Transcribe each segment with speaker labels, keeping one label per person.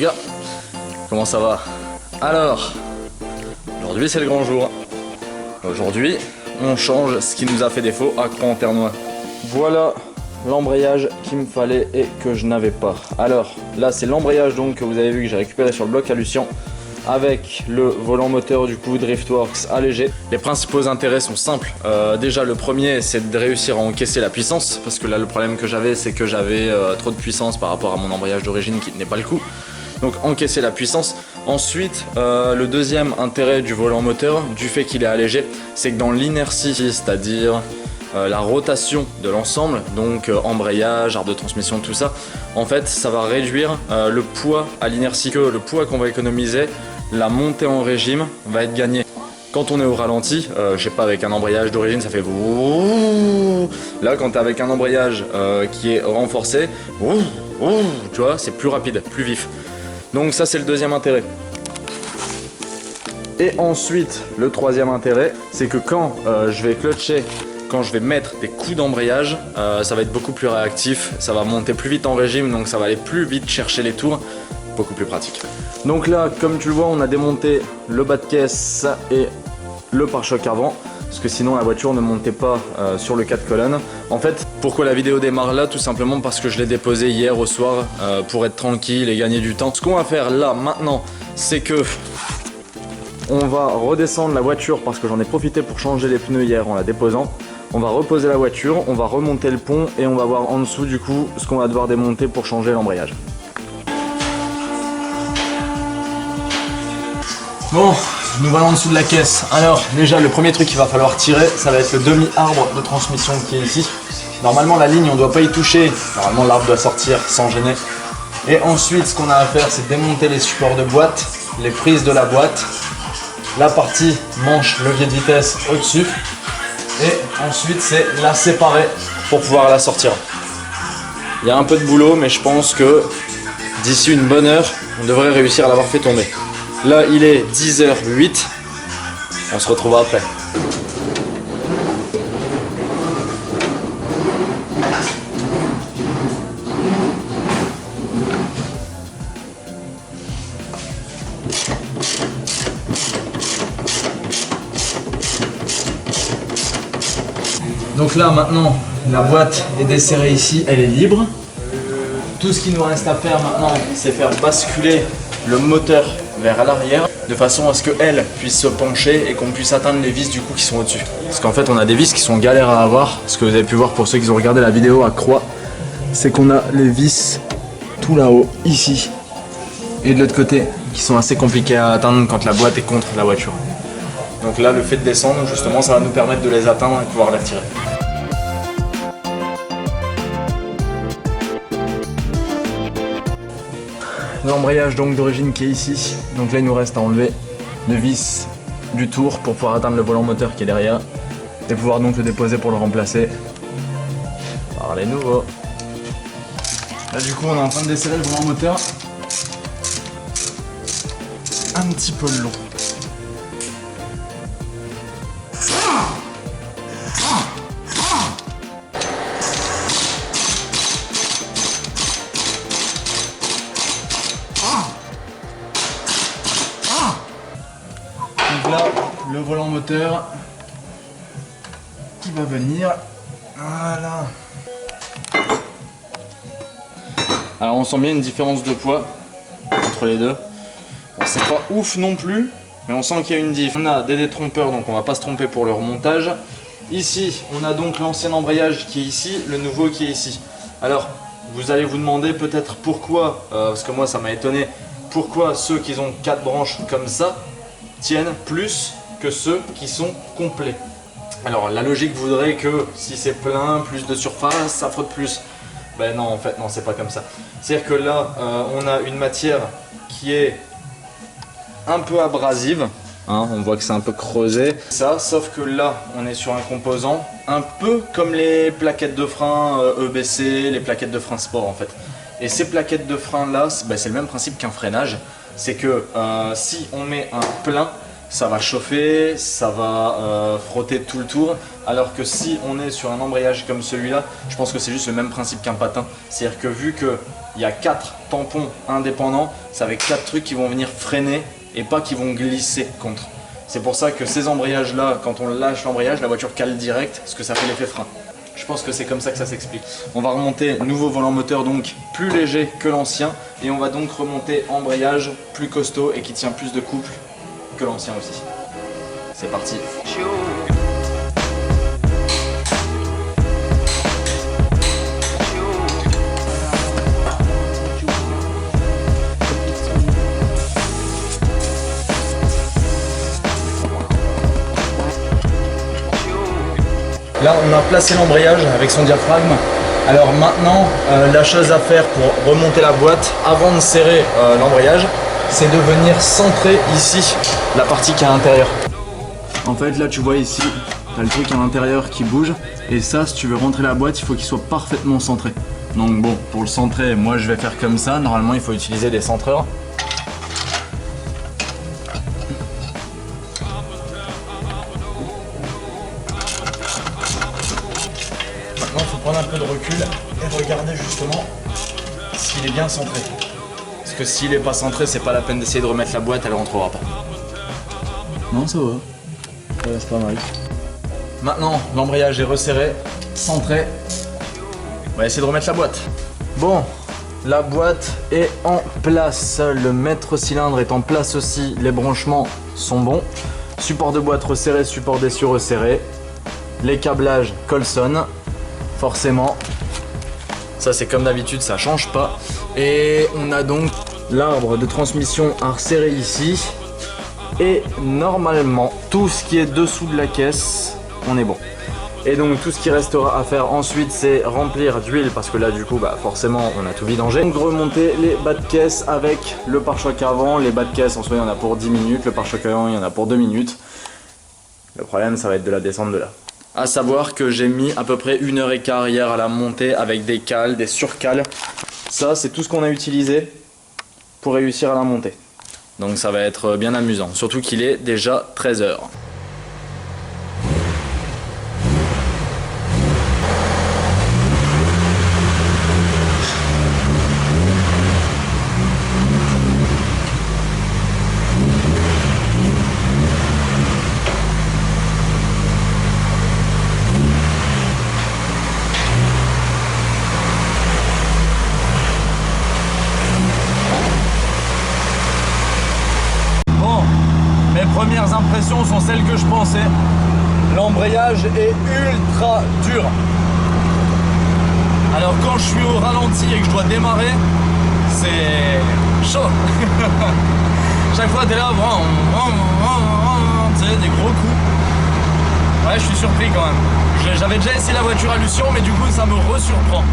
Speaker 1: gars, comment ça va? Alors, aujourd'hui c'est le grand jour. Aujourd'hui, on change ce qui nous a fait défaut à Croix-en-Ternois. Voilà l'embrayage qu'il me fallait et que je n'avais pas. Alors, là c'est l'embrayage donc que vous avez vu que j'ai récupéré sur le bloc à Lucien avec le volant moteur du coup Driftworks allégé. Les principaux intérêts sont simples. Déjà le premier c'est de réussir à encaisser la puissance parce que là le problème que j'avais c'est que j'avais trop de puissance par rapport à mon embrayage d'origine qui tenait pas le coup. Donc encaisser la puissance. Ensuite le deuxième intérêt du volant moteur du fait qu'il est allégé c'est que dans l'inertie, c'est-à-dire la rotation de l'ensemble, donc embrayage, arbre de transmission, tout ça, en fait ça va réduire le poids à l'inertie, que le poids qu'on va économiser, la montée en régime va être gagnée. Quand on est au ralenti, je sais pas, avec un embrayage d'origine ça fait là quand tu es avec un embrayage qui est renforcé, tu vois, c'est plus rapide, plus vif. Donc ça c'est le deuxième intérêt. Et ensuite le troisième intérêt c'est que quand je vais clutcher, quand je vais mettre des coups d'embrayage, ça va être beaucoup plus réactif, ça va monter plus vite en régime, donc ça va aller plus vite chercher les tours, beaucoup plus pratique. Donc là, comme tu le vois, on a démonté le bas de caisse et le pare-choc avant, parce que sinon la voiture ne montait pas sur le 4 colonnes. En fait, pourquoi la vidéo démarre là? Tout simplement parce que je l'ai déposé hier au soir pour être tranquille et gagner du temps. Ce qu'on va faire là, maintenant, c'est que on va redescendre la voiture parce que j'en ai profité pour changer les pneus hier en la déposant. On va reposer la voiture, on va remonter le pont et on va voir en dessous du coup ce qu'on va devoir démonter pour changer l'embrayage. Bon, nous voilà en dessous de la caisse. Alors déjà le premier truc qu'il va falloir tirer, ça va être le demi-arbre de transmission qui est ici. Normalement la ligne on ne doit pas y toucher, normalement l'arbre doit sortir sans gêner. Et ensuite ce qu'on a à faire c'est démonter les supports de boîte, les prises de la boîte, la partie manche levier de vitesse au-dessus. Et ensuite c'est la séparer pour pouvoir la sortir. Il y a un peu de boulot mais je pense que d'ici une bonne heure on devrait réussir à l'avoir fait tomber. Là il est 10h08, on se retrouve après. Donc là maintenant la boîte est desserrée ici, elle est libre. Tout ce qu'il nous reste à faire maintenant c'est faire basculer le moteur vers l'arrière de façon à ce qu'elle puisse se pencher et qu'on puisse atteindre les vis du coup qui sont au-dessus. Parce qu'en fait on a des vis qui sont galères à avoir. Ce que vous avez pu voir pour ceux qui ont regardé la vidéo à Croix, c'est qu'on a les vis tout là-haut ici et de l'autre côté qui sont assez compliquées à atteindre quand la boîte est contre la voiture. Donc là le fait de descendre justement ça va nous permettre de les atteindre et de pouvoir les retirer. L'embrayage donc d'origine qui est ici, donc là il nous reste à enlever le vis du tour pour pouvoir atteindre le volant moteur qui est derrière et pouvoir donc le déposer pour le remplacer par les nouveaux. Là du coup on est en train de desserrer le volant moteur, un petit peu long. Donc là, le volant moteur qui va venir. Voilà. Alors on sent bien une différence de poids entre les deux. C'est pas ouf non plus, mais on sent qu'il y a une diff. On a des détrompeurs, donc on va pas se tromper pour le remontage. Ici, on a donc l'ancien embrayage qui est ici, le nouveau qui est ici. Alors, vous allez vous demander peut-être pourquoi, parce que moi ça m'a étonné, pourquoi ceux qui ont 4 branches comme ça tiennent plus que ceux qui sont complets. Alors la logique voudrait que si c'est plein, plus de surface, ça frotte plus. Ben non, en fait non, c'est pas comme ça. C'est-à-dire que là, on a une matière qui est un peu abrasive, hein, on voit que c'est un peu creusé. Ça, sauf que là, on est sur un composant un peu comme les plaquettes de frein EBC, les plaquettes de frein sport en fait. Et ces plaquettes de frein là, c'est le même principe qu'un freinage. C'est que si on met un plein, ça va chauffer, ça va frotter tout le tour. Alors que si on est sur un embrayage comme celui-là, je pense que c'est juste le même principe qu'un patin. C'est-à-dire que vu qu'il y a 4 tampons indépendants, c'est avec 4 trucs qui vont venir freiner et pas qui vont glisser contre. C'est pour ça que ces embrayages-là, quand on lâche l'embrayage, la voiture cale direct, parce que ça fait l'effet frein. Je pense que c'est comme ça que ça s'explique. On va remonter nouveau volant moteur, donc plus léger que l'ancien, et on va donc remonter embrayage plus costaud et qui tient plus de couple que l'ancien aussi. C'est parti. Là, on a placé l'embrayage avec son diaphragme. Alors maintenant, la chose à faire pour remonter la boîte avant de serrer l'embrayage, c'est de venir centrer ici la partie qui est à l'intérieur. En fait, là, tu vois ici, tu as le truc à l'intérieur qui bouge. Et ça, si tu veux rentrer la boîte, il faut qu'il soit parfaitement centré. Donc bon, pour le centrer, moi, je vais faire comme ça. Normalement, il faut utiliser des centreurs. Maintenant, il faut prendre un peu de recul et regarder justement s'il est bien centré. Parce que s'il n'est pas centré, c'est pas la peine d'essayer de remettre la boîte, elle rentrera pas. Non, ça va. C'est pas mal. Maintenant, l'embrayage est resserré, centré. On va essayer de remettre la boîte. Bon, la boîte est en place. Le maître cylindre est en place aussi. Les branchements sont bons. Support de boîte resserré, support d'essieu resserré. Les câblages Colson. Forcément, ça c'est comme d'habitude, ça change pas. Et on a donc l'arbre de transmission à resserrer ici. Et normalement, tout ce qui est dessous de la caisse, on est bon. Et donc tout ce qui restera à faire ensuite, c'est remplir d'huile, parce que là du coup, forcément, on a tout vidangé. Donc remonter les bas de caisse avec le pare-choc avant. Les bas de caisse, en soi, il y en a pour 10 minutes. Le pare-choc avant, il y en a pour 2 minutes. Le problème, ça va être de la descente de là. À savoir que j'ai mis à peu près 1h15 hier à la montée avec des cales, des surcales. Ça, c'est tout ce qu'on a utilisé pour réussir à la monter. Donc ça va être bien amusant, surtout qu'il est déjà 13h. Mes premières impressions sont celles que je pensais. L'embrayage est ultra dur. Alors quand je suis au ralenti et que je dois démarrer, c'est chaud. Chaque fois t'es là, tu sais, des gros coups. Ouais, je suis surpris quand même. J'avais déjà essayé la voiture à Lucien, mais du coup ça me resurprend.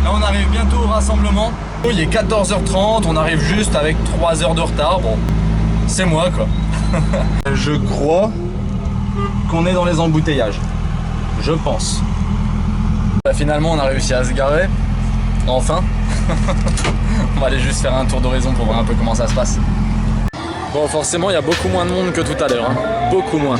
Speaker 1: Là on arrive bientôt au rassemblement. Il est 14h30, on arrive juste avec 3 heures de retard. Bon, c'est moi quoi. Je crois qu'on est dans les embouteillages. Je pense. Finalement on a réussi à se garer. Enfin. On va aller juste faire un tour d'horizon pour voir un peu comment ça se passe. Bon, forcément il y a beaucoup moins de monde que tout à l'heure, hein. Beaucoup moins.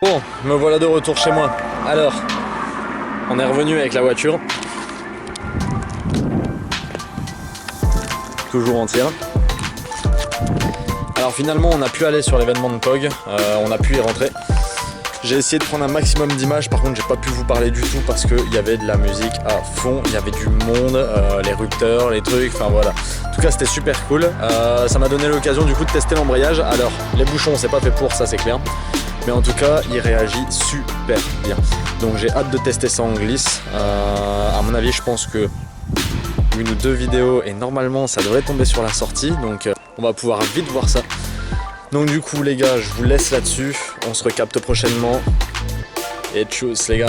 Speaker 1: Bon, me voilà de retour chez moi. Alors, on est revenu avec la voiture. Toujours entière. Alors finalement, on a pu aller sur l'événement de POG. On a pu y rentrer. J'ai essayé de prendre un maximum d'images, par contre j'ai pas pu vous parler du tout parce qu'il y avait de la musique à fond, il y avait du monde, les rupteurs, les trucs, enfin voilà. En tout cas c'était super cool, ça m'a donné l'occasion du coup de tester l'embrayage. Alors les bouchons c'est pas fait pour ça, c'est clair, mais en tout cas il réagit super bien. Donc j'ai hâte de tester ça en glisse. À mon avis je pense que une ou deux vidéos et normalement ça devrait tomber sur la sortie, donc on va pouvoir vite voir ça. Donc du coup les gars, je vous laisse là-dessus, on se recapte prochainement et tchuss les gars.